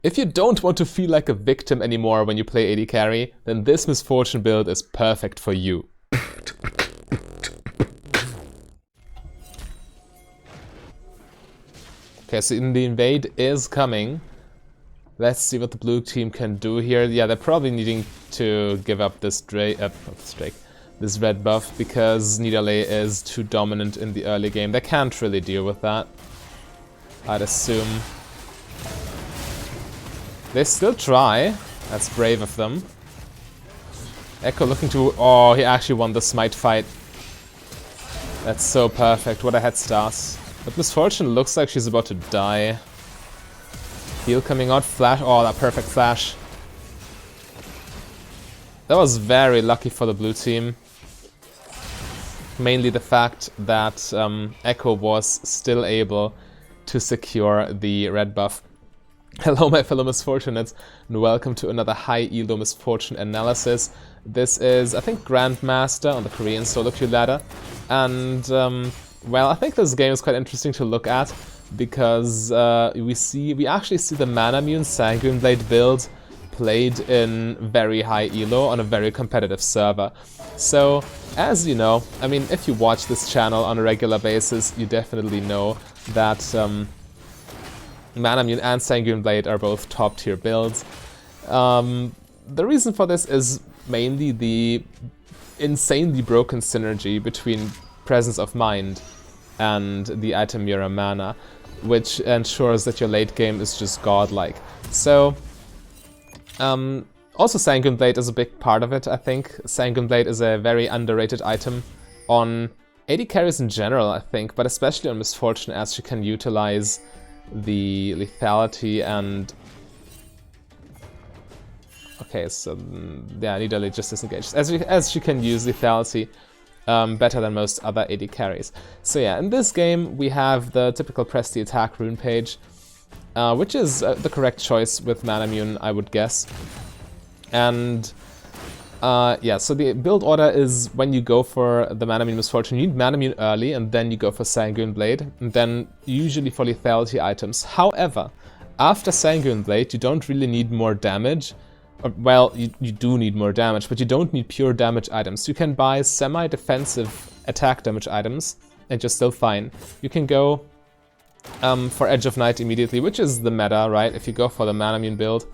If you don't want to feel like a victim anymore when you play AD carry, then this Misfortune build is perfect for you. Okay, so the invade is coming. Let's see what the blue team can do here. Yeah, they're probably needing to give up this this red buff because Nidalee is too dominant in the early game. They can't really deal with that, I'd assume. They still try. That's brave of them. Echo looking to... Oh, he actually won the smite fight. That's so perfect. What a head start. But Misfortune looks like she's about to die. Heal coming out. Flash. Oh, that perfect flash. That was very lucky for the blue team. Mainly the fact that Echo was still able to secure the red buff. Hello my fellow Misfortunates, and welcome to another high elo Misfortune analysis. This is, I think, Grandmaster on the Korean solo queue ladder. And, well, I think this game is quite interesting to look at because we actually see the Manamune Sanguine Blade build played in very high elo on a very competitive server. So, as you know, I mean, if you watch this channel on a regular basis, you definitely know that Manamune and Sanguine Blade are both top tier builds. The reason for this is mainly the insanely broken synergy between Presence of Mind and the item Mirror Mana, which ensures that your late game is just godlike. So, also Sanguine Blade is a big part of it, I think. Sanguine Blade is a very underrated item on AD carries in general, I think, but especially on Misfortune, as she can utilize the lethality and... Okay, so yeah, Nidalee just disengaged. As she can use lethality better than most other AD carries. So yeah, in this game we have the typical press the attack rune page, which is the correct choice with Manamune, I would guess. And yeah, so the build order is when you go for the Manamune Misfortune, you need Manamune early, and then you go for Sanguine Blade, and then usually for lethality items. However, after Sanguine Blade, you don't really need more damage. Well, you do need more damage, but you don't need pure damage items. You can buy semi-defensive attack damage items, and you're still fine. You can go for Edge of Night immediately, which is the meta, right? If you go for the Manamune build,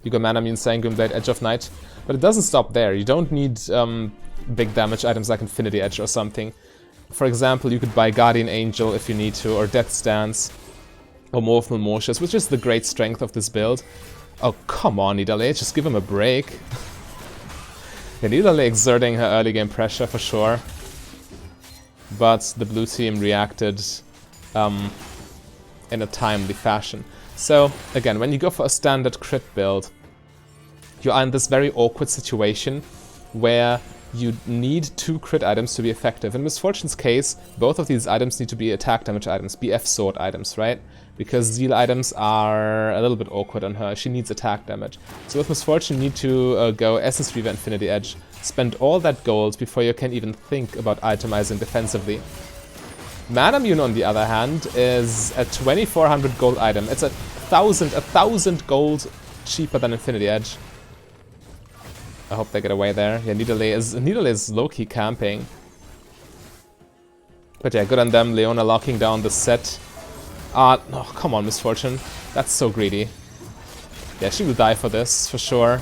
you go Manamune, Sanguine Blade, Edge of Night. But it doesn't stop there. You don't need big damage items like Infinity Edge or something. For example, you could buy Guardian Angel if you need to, or Death Stance, or Morphle Mortius, which is the great strength of this build. Oh, come on, Nidalee, just give him a break. Yeah, Nidalee exerting her early game pressure for sure. But the blue team reacted in a timely fashion. So, again, when you go for a standard crit build, you are in this very awkward situation where you need 2 crit items to be effective. In Misfortune's case, both of these items need to be attack damage items, BF sword items, right? Because Zeal items are a little bit awkward on her. She needs attack damage. So with Misfortune, you need to go Essence Reaver Infinity Edge, spend all that gold before you can even think about itemizing defensively. Manamune, on the other hand, is a 2400 gold item. It's a thousand gold cheaper than Infinity Edge. I hope they get away there. Yeah, Nidalee is low-key camping. But yeah, good on them. Leona locking down the set. Oh, come on, Misfortune. That's so greedy. Yeah, she will die for this, for sure.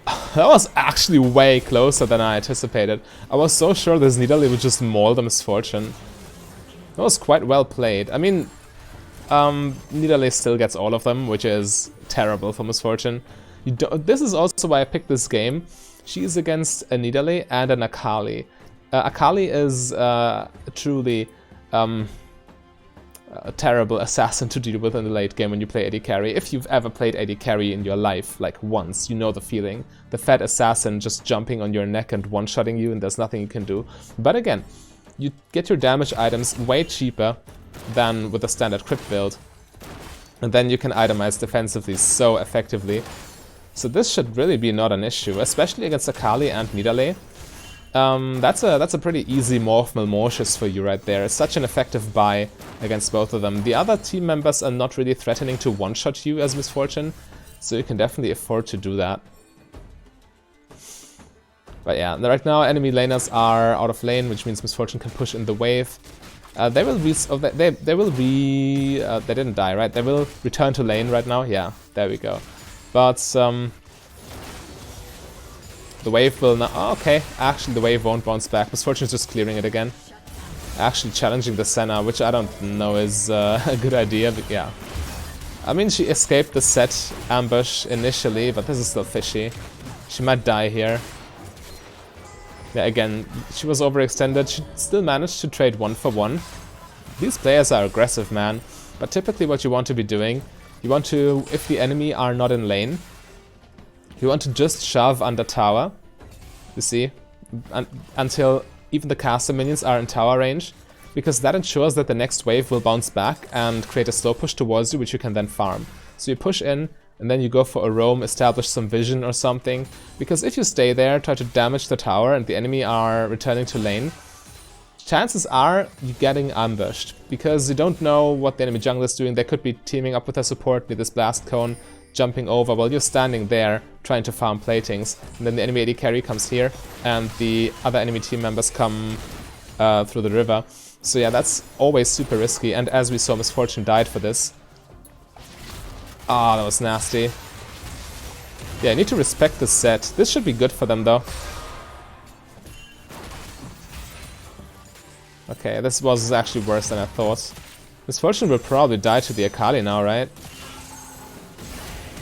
That was actually way closer than I anticipated. I was so sure this Nidalee would just maul the Misfortune. That was quite well played. I mean, Nidalee still gets all of them, which is terrible for Misfortune. This is also why I picked this game. She is against a Nidalee and an Akali. Akali is truly a terrible assassin to deal with in the late game when you play AD carry. If you've ever played AD carry in your life, like once, you know the feeling. The fat assassin just jumping on your neck and one-shotting you and there's nothing you can do. But again, you get your damage items way cheaper than with a standard crit build. And then you can itemize defensively so effectively. So this should really be not an issue, especially against Akali and Nidalee. That's a pretty easy morph Malmortius for you right there. It's such an effective buy against both of them. The other team members are not really threatening to one-shot you as Misfortune, so you can definitely afford to do that. But yeah, right now enemy laners are out of lane, which means Misfortune can push in the wave. They didn't die, right? They will return to lane right now. Yeah, there we go. But the wave will not. Oh, okay, actually the wave won't bounce back. Misfortune is just clearing it again. Actually challenging the Senna, which I don't know is a good idea, but yeah. I mean, she escaped the set ambush initially, but this is still fishy. She might die here. Yeah, again, she was overextended. She still managed to trade 1-for-1. These players are aggressive, man. But typically what you want to be doing, you want to, if the enemy are not in lane, you want to just shove under tower, you see, until even the caster minions are in tower range, because that ensures that the next wave will bounce back and create a slow push towards you, which you can then farm. So you push in, and then you go for a roam, establish some vision or something, because if you stay there, try to damage the tower, and the enemy are returning to lane, chances are you're getting ambushed, because you don't know what the enemy jungle is doing. They could be teaming up with a support near this blast cone, jumping over while you're standing there trying to farm platings, and then the enemy AD carry comes here, and the other enemy team members come through the river. So yeah, that's always super risky, and as we saw, Misfortune died for this. Ah, that was nasty. Yeah, I need to respect the set. This should be good for them, though. Okay, this was actually worse than I thought. Misfortune will probably die to the Akali now, right?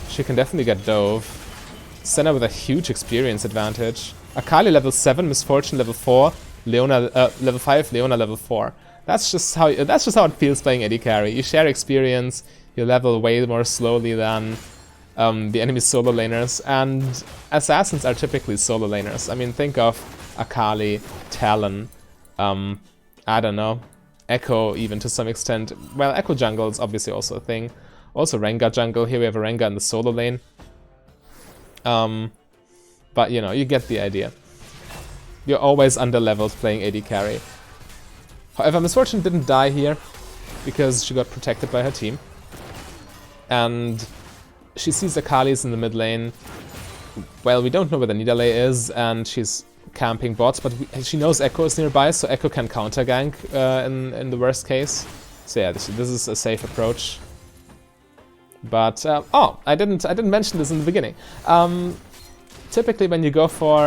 She can definitely get dove. Senna with a huge experience advantage. Akali level 7, Misfortune level 4, Leona level 5, Leona level 4. That's just how it feels playing AD carry. You share experience, you level way more slowly than the enemy solo laners, and assassins are typically solo laners. I mean, think of Akali, Talon, I don't know, Echo even to some extent. Well, Echo jungle is obviously also a thing. Also Rengar jungle. Here we have a Rengar in the solo lane. But you know, you get the idea. You're always under-leveled playing AD carry. However, Misfortune didn't die here, because she got protected by her team. And she sees Akali's in the mid lane. Well, we don't know where the Nidalee is, and she's camping bots, but she knows Echo is nearby, so Echo can counter gank in the worst case. So yeah, this is a safe approach. But oh, I didn't mention this in the beginning. Typically, when you go for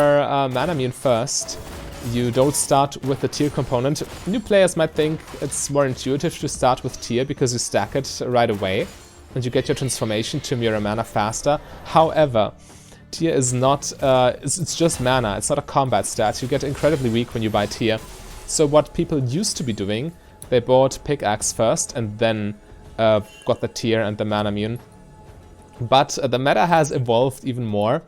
Manamune first, you don't start with the tier component. New players might think it's more intuitive to start with tier because you stack it right away and you get your transformation to mirror mana faster. However, tier is not, it's just mana, it's not a combat stat. You get incredibly weak when you buy tier. So what people used to be doing, they bought pickaxe first and then got the tier and the Manamune. But the meta has evolved even more.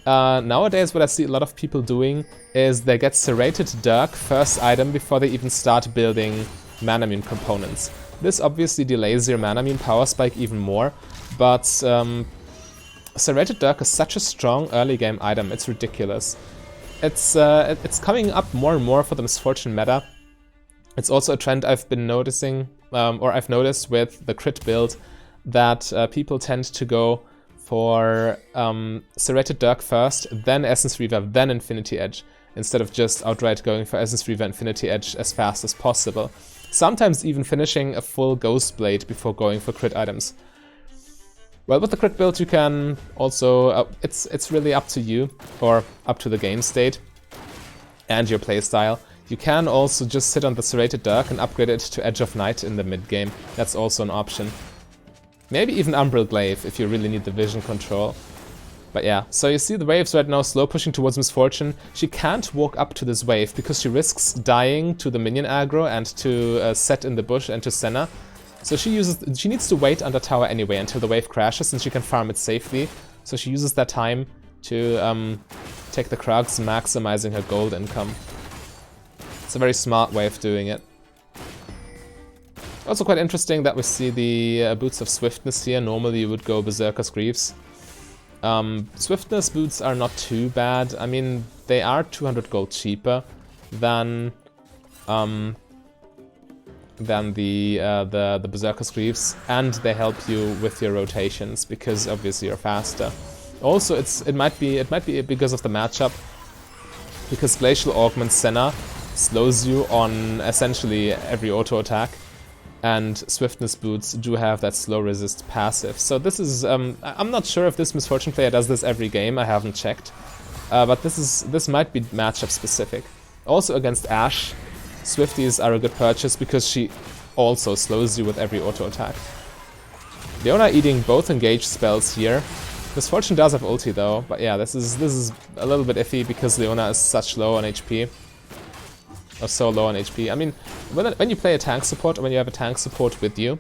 Nowadays, what I see a lot of people doing is they get Serrated Dirk first item before they even start building Manamune components. This obviously delays your Manamune power spike even more, but Serrated Dirk is such a strong early game item, it's ridiculous. It's coming up more and more for the Misfortune meta. It's also a trend I've been noticing, or I've noticed with the crit build, that people tend to go for Serrated Dirk first, then Essence Reaver, then Infinity Edge, instead of just outright going for Essence Reaver, Infinity Edge as fast as possible. Sometimes even finishing a full Ghost Blade before going for crit items. Well, with the crit build you can also, it's really up to you, or up to the game state and your playstyle. You can also just sit on the Serrated Dirk and upgrade it to Edge of Night in the mid game. That's also an option. Maybe even Umbral Glaive if you really need the vision control. But yeah, so you see the waves right now slow pushing towards Misfortune. She can't walk up to this wave because she risks dying to the minion aggro and to Set in the bush and to Senna. So she needs to wait under tower anyway until the wave crashes and she can farm it safely. So she uses that time to take the Krugs, maximizing her gold income. It's a very smart way of doing it. Also quite interesting that we see the Boots of Swiftness here. Normally you would go Berserker's Greaves. Swiftness boots are not too bad. I mean, they are 200 gold cheaper than the Berserker Greaves, and they help you with your rotations because obviously you're faster. Also, it might be because of the matchup, because Glacial Augment Senna slows you on essentially every auto attack, and Swiftness boots do have that slow resist passive. So this is I'm not sure if this Misfortune player does this every game. I haven't checked, but this might be matchup specific. Also against Ashe, Swifties are a good purchase because she also slows you with every auto attack. Leona eating both engaged spells here. Misfortune does have ulti though, but yeah, this is a little bit iffy because Leona is such low on HP. Or so low on HP. I mean, when you play a tank support, or when you have a tank support with you,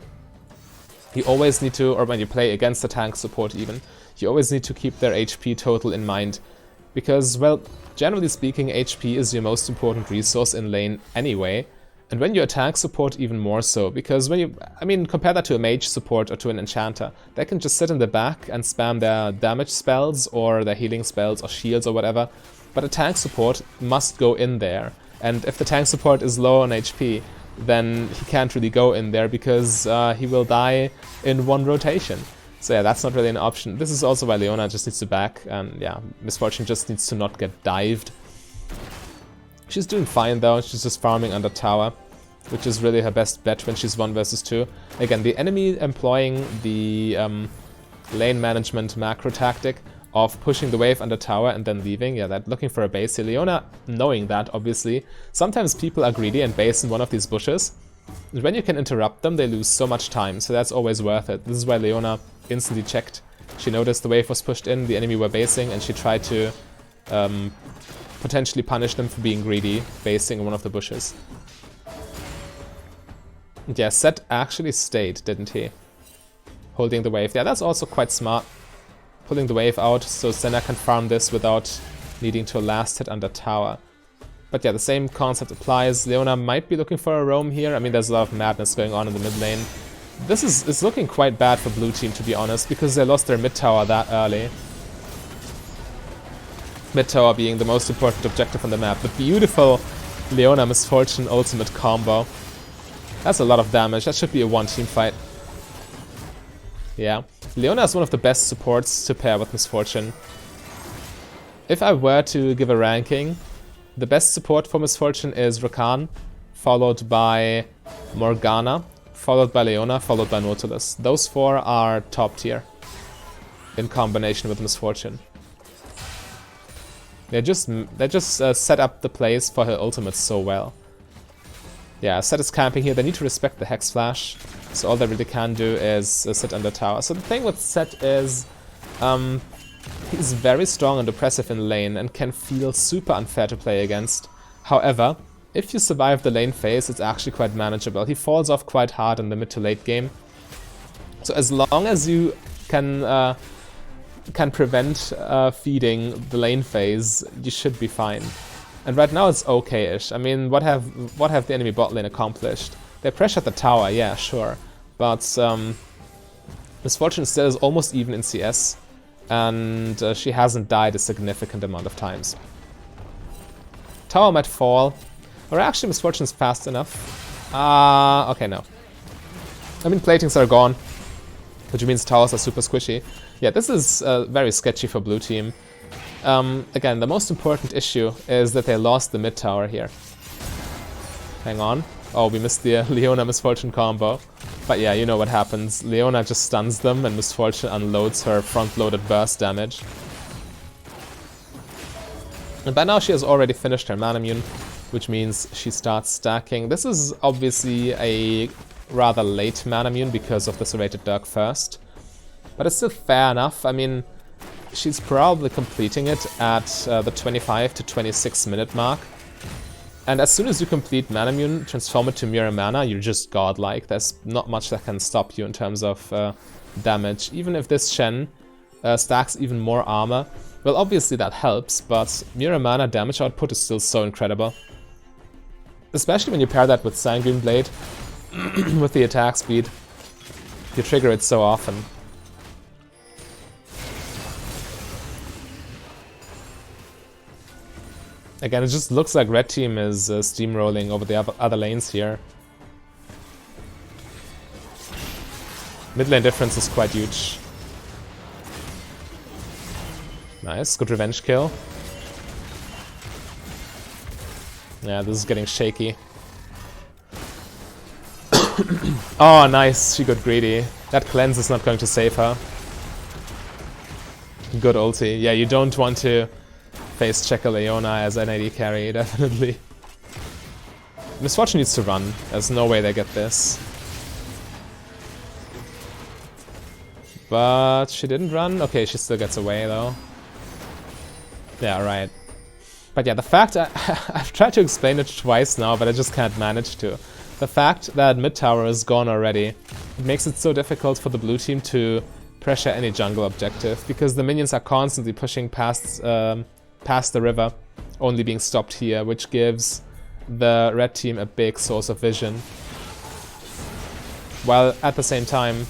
you always need to, or when you play against a tank support even, you always need to keep their HP total in mind. Because, well, generally speaking, HP is your most important resource in lane anyway. And when you attack support, even more so, because when you, I mean, compare that to a mage support or to an enchanter. They can just sit in the back and spam their damage spells or their healing spells or shields or whatever. But a tank support must go in there. And if the tank support is low on HP, then he can't really go in there because he will die in one rotation. So yeah, that's not really an option. This is also why Leona just needs to back, and yeah, Misfortune just needs to not get dived. She's doing fine though, she's just farming under tower, which is really her best bet when she's 1 versus 2. Again, the enemy employing the lane management macro tactic of pushing the wave under tower and then leaving. Yeah, they're looking for a base here. Leona, knowing that, obviously, sometimes people are greedy and base in one of these bushes. And when you can interrupt them, they lose so much time, so that's always worth it. This is why Leona instantly checked. She noticed the wave was pushed in, the enemy were basing, and she tried to potentially punish them for being greedy, basing in one of the bushes. And yeah, Set actually stayed, didn't he? Holding the wave. Yeah, that's also quite smart. Pulling the wave out so Senna can farm this without needing to last hit under tower. But yeah, the same concept applies. Leona might be looking for a roam here. I mean, there's a lot of madness going on in the mid lane. This is looking quite bad for blue team, to be honest, because they lost their mid tower that early. Mid tower being the most important objective on the map. The beautiful Leona Misfortune ultimate combo. That's a lot of damage. That should be a one-team fight. Yeah. Leona is one of the best supports to pair with Misfortune. If I were to give a ranking, the best support for Misfortune is Rakan, followed by Morgana, followed by Leona, followed by Nautilus. Those 4 are top tier in combination with Misfortune. They just set up the plays for her ultimate so well. Yeah, Set is camping here. They need to respect the Hex Flash, so all they really can do is sit under tower. So the thing with Set is he's very strong and oppressive in lane and can feel super unfair to play against. However, if you survive the lane phase, it's actually quite manageable. He falls off quite hard in the mid to late game. So as long as you can prevent feeding the lane phase, you should be fine. And right now it's okay-ish. I mean, what have the enemy bot lane accomplished? They pressured the tower, yeah, sure. But Misfortune still is almost even in CS. And she hasn't died a significant amount of times. Tower might fall. Or actually Misfortune's fast enough. Okay, no. I mean, platings are gone, which means towers are super squishy. Yeah, this is very sketchy for blue team. Again, the most important issue is that they lost the mid tower here. Hang on. Oh, we missed the Leona Misfortune combo. But yeah, you know what happens. Leona just stuns them and Misfortune unloads her front-loaded burst damage. And by now she has already finished her Manamune, which means she starts stacking. This is obviously a rather late Manamune because of the Serrated Dirk first. But it's still fair enough. I mean, she's probably completing it at the 25 to 26 minute mark. And as soon as you complete Manamune, transform it to Mirror Mana, you're just godlike. There's not much that can stop you in terms of damage. Even if this Shen stacks even more armor, well, obviously that helps, but Mirror Mana damage output is still so incredible. Especially when you pair that with Sanguine Blade, with the attack speed. You trigger it so often. Again, it just looks like red team is steamrolling over the other lanes here. Mid lane difference is quite huge. Nice, good revenge kill. Yeah, this is getting shaky. Oh, nice, she got greedy. That cleanse is not going to save her. Good ulti. Yeah, you don't want to face check a Leona as an AD carry, definitely. Misfortune needs to run. There's no way they get this. But she didn't run. Okay, she still gets away though. Yeah, right. But yeah, the fact... I've tried to explain it twice now, but I just can't manage to. The fact that mid tower is gone already, it makes it so difficult for the blue team to pressure any jungle objective, because the minions are constantly pushing past the river, only being stopped here, which gives the red team a big source of vision. While at the same time...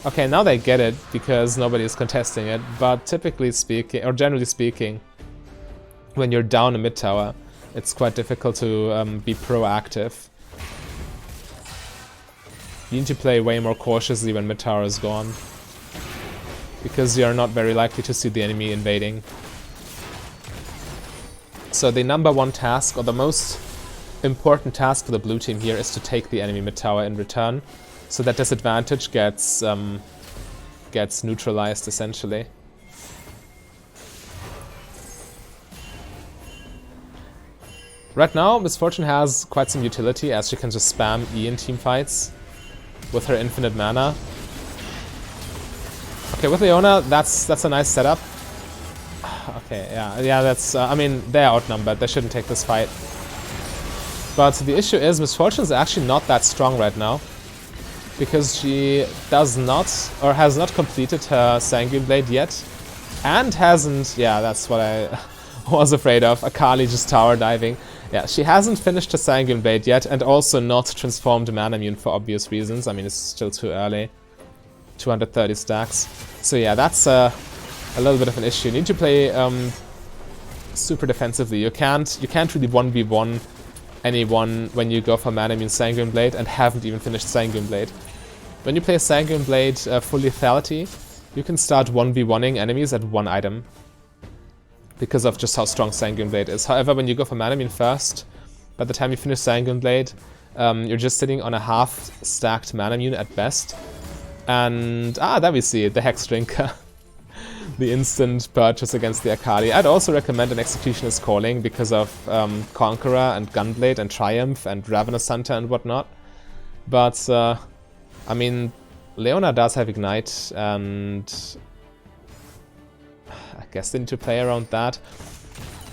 Okay, now they get it, because nobody is contesting it, but typically speaking, or generally speaking, when you're down a mid tower, it's quite difficult to be proactive. You need to play way more cautiously when mid tower is gone, because you're not very likely to see the enemy invading. So the number one task, or the most important task for the blue team here, is to take the enemy mid tower in return, so that disadvantage gets neutralized essentially. Right now, Misfortune has quite some utility, as she can just spam E in team fights with her infinite mana. Okay, with Leona, that's a nice setup. Okay, yeah, that's... I mean, they're outnumbered. They shouldn't take this fight. But the issue is, Misfortune is actually not that strong right now, because she does not, or has not completed her Sanguine Blade yet, and hasn't... Yeah, that's what I was afraid of. Akali just tower diving. Yeah, she hasn't finished her Sanguine Blade yet, and also not transformed Manamune for obvious reasons. I mean, it's still too early. 230 stacks. So yeah, that's a little bit of an issue. You need to play super defensively. You can't really 1v1 anyone when you go for Manamune Sanguine Blade and haven't even finished Sanguine Blade. When you play Sanguine Blade full lethality, you can start 1v1ing enemies at one item, because of just how strong Sanguine Blade is. However, when you go for Manamune first, by the time you finish Sanguine Blade, you're just sitting on a half-stacked Manamune at best. And, there we see it, the Hex Drinker. The instant purchase against the Akali. I'd also recommend an Executioner's Calling because of Conqueror and Gunblade and Triumph and Ravenous Hunter and whatnot. But, I mean, Leona does have Ignite, and I guess they need to play around that.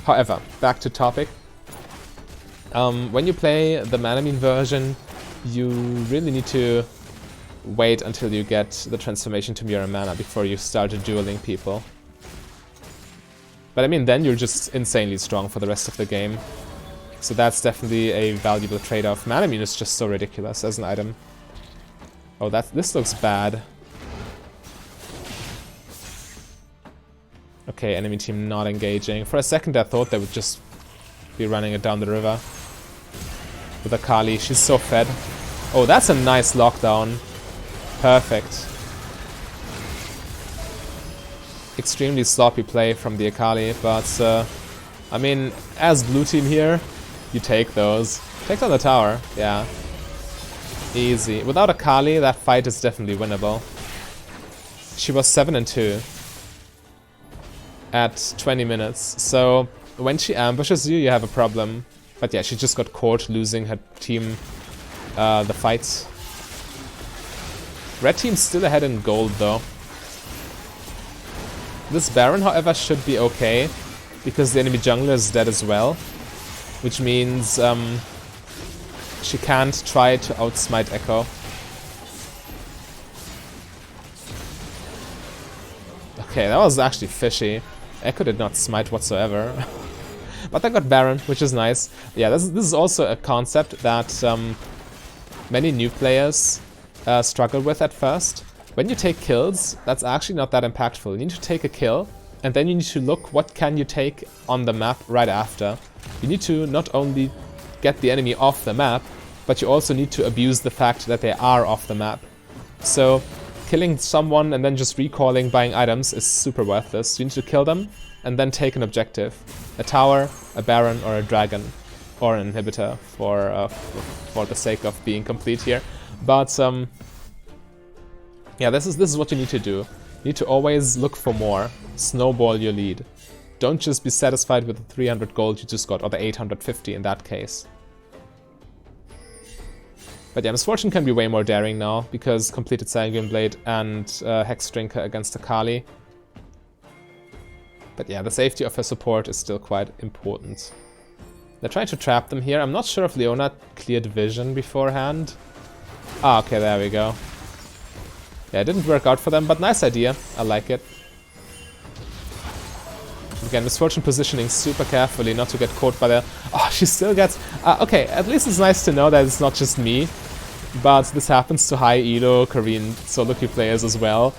However, back to topic. When you play the Manamune version, you really need to wait until you get the transformation to Mirror Mana before you start dueling people. But I mean, then you're just insanely strong for the rest of the game. So that's definitely a valuable trade-off. Manamune is just so ridiculous as an item. Oh, this looks bad. Okay, enemy team not engaging. For a second I thought they would just be running it down the river. With Akali, she's so fed. Oh, that's a nice lockdown. Perfect. Extremely sloppy play from the Akali, but I mean, as blue team here, you take those. Take down the tower, yeah. Easy. Without Akali, that fight is definitely winnable. She was 7-2 at 20 minutes, so when she ambushes you, you have a problem. But yeah, she just got caught losing her team the fights. Red team's still ahead in gold though. This Baron, however, should be okay, because the enemy jungler is dead as well, which means she can't try to outsmite Echo. Okay, that was actually fishy. Echo did not smite whatsoever. But they got Baron, which is nice. Yeah, this is also a concept that many new players struggle with at first. When you take kills, that's actually not that impactful. You need to take a kill, and then you need to look what can you take on the map right after. You need to not only get the enemy off the map, but you also need to abuse the fact that they are off the map. So killing someone and then just recalling, buying items is super worthless. You need to kill them and then take an objective. A tower, a baron, or a dragon. Or an inhibitor for the sake of being complete here. But yeah, this is what you need to do. You need to always look for more. Snowball your lead. Don't just be satisfied with the 300 gold you just got, or the 850 in that case. But yeah, Misfortune can be way more daring now, because completed Sanguine Blade and Hex Drinker against Akali. But yeah, the safety of her support is still quite important. They're trying to trap them here. I'm not sure if Leona cleared vision beforehand. Ah, okay, there we go. Yeah, it didn't work out for them, but nice idea. I like it. Again, Misfortune positioning super carefully not to get caught by the... Oh, she still gets... okay, at least it's nice to know that it's not just me. But this happens to high elo Korean solo queue players as well.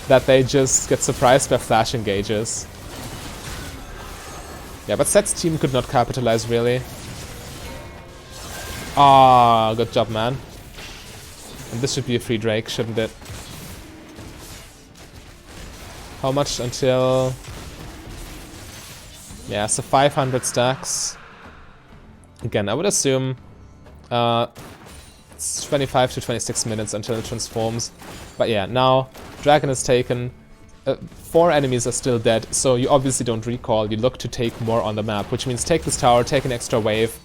That they just get surprised by flash engages. Yeah, but Set's team could not capitalize, really. Ah, good job, man. And this should be a free Drake, shouldn't it? How much until... Yeah, so 500 stacks. Again, I would assume it's 25 to 26 minutes until it transforms. But yeah, now Dragon is taken. 4 enemies are still dead, so you obviously don't recall. You look to take more on the map, which means take this tower, take an extra wave,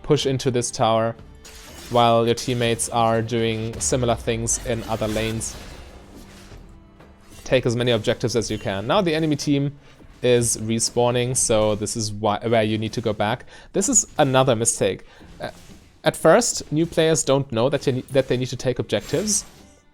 push into this tower, while your teammates are doing similar things in other lanes. Take as many objectives as you can. Now the enemy team is respawning, so this is where you need to go back. This is another mistake. At first, new players don't know that they need to take objectives.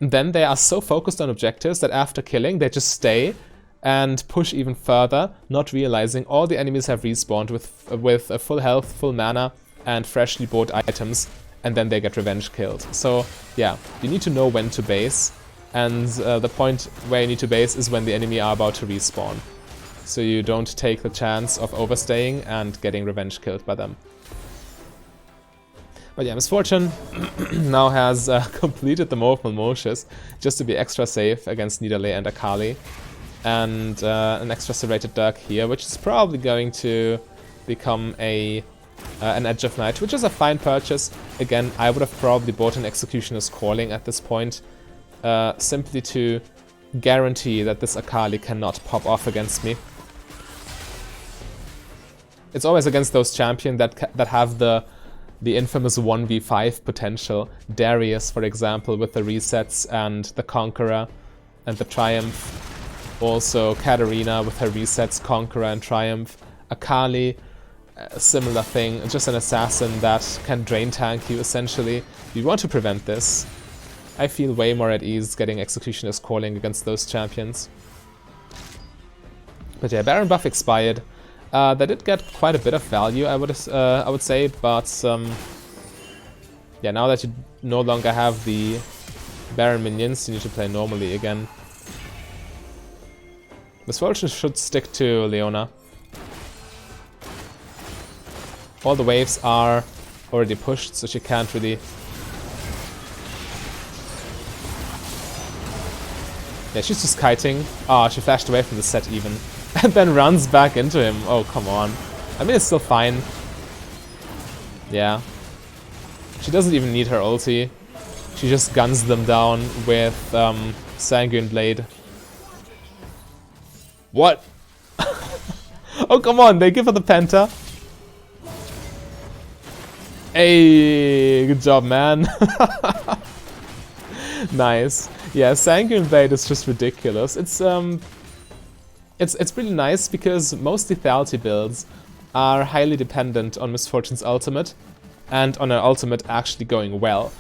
Then they are so focused on objectives that after killing, they just stay and push even further, not realizing all the enemies have respawned with a full health, full mana, and freshly bought items, and then they get revenge killed. So yeah, you need to know when to base, and the point where you need to base is when the enemy are about to respawn. So you don't take the chance of overstaying and getting revenge killed by them. But yeah, Misfortune now has completed the Morph Malmocious just to be extra safe against Nidalee and Akali. And an extra serrated Dirk here, which is probably going to become an Edge of Night, which is a fine purchase. Again, I would have probably bought an Executioner's Calling at this point, simply to guarantee that this Akali cannot pop off against me. It's always against those champions that have the infamous 1v5 potential. Darius, for example, with the resets and the Conqueror and the Triumph. Also Katarina with her resets, Conqueror and Triumph. Akali, a similar thing, just an assassin that can drain tank you essentially. You want to prevent this. I feel way more at ease getting Executioner's Calling against those champions. But yeah, Baron buff expired. They did get quite a bit of value, I would say, but yeah, now that you no longer have the Baron minions, you need to play normally again. Misfortune should stick to Leona. All the waves are already pushed, so she can't really... Yeah, she's just kiting. Ah, she flashed away from the set even. And then runs back into him. Oh, come on. I mean, it's still fine. Yeah. She doesn't even need her ulti. She just guns them down with Sanguine Blade. What? Oh, come on. They give her the Penta. Hey, good job, man. Nice. Yeah, Sanguine Blade is just ridiculous. It's really nice because most lethality builds are highly dependent on Misfortune's ultimate and on her ultimate actually going well.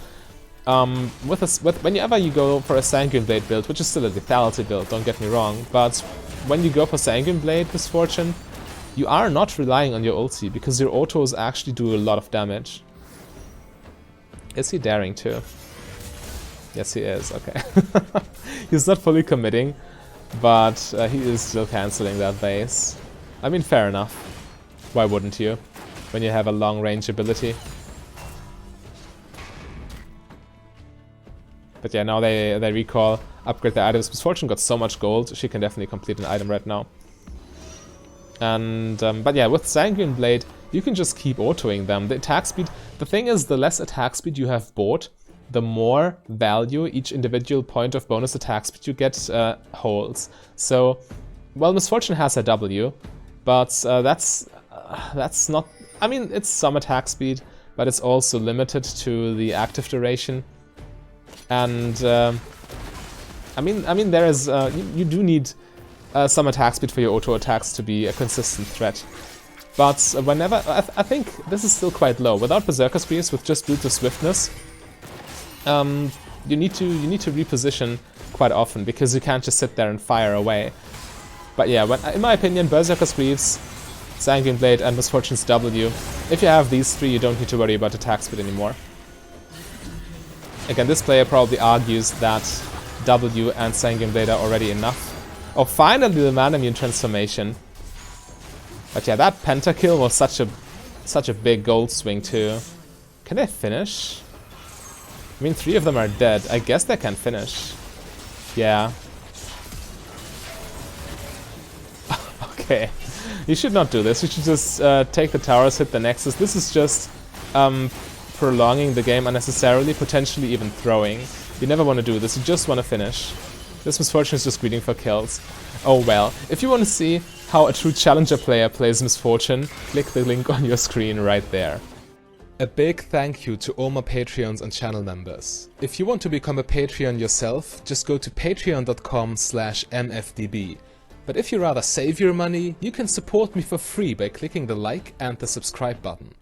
Whenever you go for a Sanguine Blade build, which is still a lethality build, don't get me wrong, but when you go for Sanguine Blade Misfortune, you are not relying on your ulti because your autos actually do a lot of damage. Is he daring too? Yes, he is. Okay. He's not fully committing. But he is still cancelling that base. I mean, fair enough. Why wouldn't you? when you have a long range ability. But yeah, now they recall, upgrade the items. Miss Fortune got so much gold, she can definitely complete an item right now. And but yeah, with Sanguine Blade, you can just keep autoing them. The attack speed, the thing is, the less attack speed you have bought, the more value each individual point of bonus attack speed you get holds. So, well, Miss Fortune has a W, but that's not. I mean, it's some attack speed, but it's also limited to the active duration. And I mean, there is you do need some attack speed for your auto attacks to be a consistent threat. But whenever I think this is still quite low. Without Berserker Spears, with just Brutal Swiftness, you need to reposition quite often because you can't just sit there and fire away. But yeah, in my opinion, Berserker Spears, Sanguine Blade, and Miss Fortune's W. If you have these three, you don't need to worry about attack speed anymore. Again, this player probably argues that W and Sanguine Blade are already enough. Oh, finally the Manamune transformation. But yeah, that pentakill was such a big gold swing too. Can they finish? I mean, 3 of them are dead. I guess they can finish. Yeah. Okay. You should not do this. You should just take the towers, hit the Nexus. This is just prolonging the game unnecessarily, potentially even throwing. You never want to do this. You just want to finish. This Miss Fortune is just greeting for kills. Oh well. If you want to see how a true challenger player plays Miss Fortune, click the link on your screen right there. A big thank you to all my Patreons and channel members. If you want to become a Patreon yourself, just go to patreon.com/mfdb. But if you rather save your money, you can support me for free by clicking the like and the subscribe button.